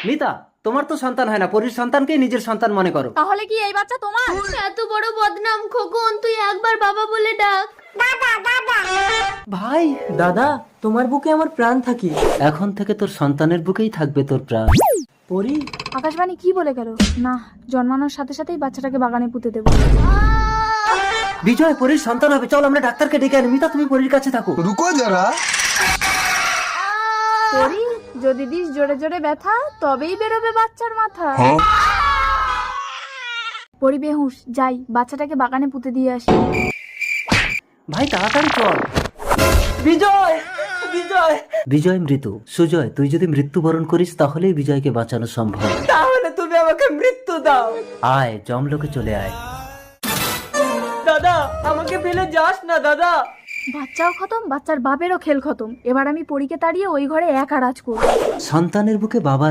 মিতা, তোমার তো সন্তান হয় না, পরীর সন্তানকেই নিজের সন্তান মনে করো। তাহলে কি এই বাচ্চা তোমার? এত বড় বদনাম খোকন, তুই একবার বাবা বলে ডাক। ভাই, দাদা, তোমার বুকে আমার প্রাণ থাকে। এখন থেকে তোর সন্তানের বুকেই থাকবে তোর প্রাণ। পরি, আকাশবাণী কি বলে গেল? না, জন্মানোর সাথে সাথেই বাচ্চাটাকে বাগানে পুঁতে দেবো। বিজয় পরীর সন্তান হবে, চল আমরা ডাক্তারকে ডেকে আনি। মিতা, তুমি পরীর কাছে থাকো। रुको जरा। পরি, যদি দিস জোরে জোরে ব্যথা, তবেই বেরোবে বাচ্চার মাথা। পরি বেহুশ, যাই বাচ্চাটাকে বাগানে পুঁতে দিয়ে আসি। ভাই তাড়াতাড়ি চল। বিজয়, বিজয়, বিজয় মৃত। সুজয়, তুই যদি মৃত্যুবরণ করিস তাহলেই বিজয়কে বাঁচানো সম্ভব। তাহলে তুমি আমাকে মৃত্যু দাও। আয়, জমলোকে চলে আয়। দাদা, আমাকে ফেলে যাস না দাদা। বাচ্চাও খতম, বাচ্চার বাপেরও খেল খতম। এবার আমি পরীকে তাড়িয়ে ওই ঘরে একা রাজ করব। সন্তানের বুকে বাবার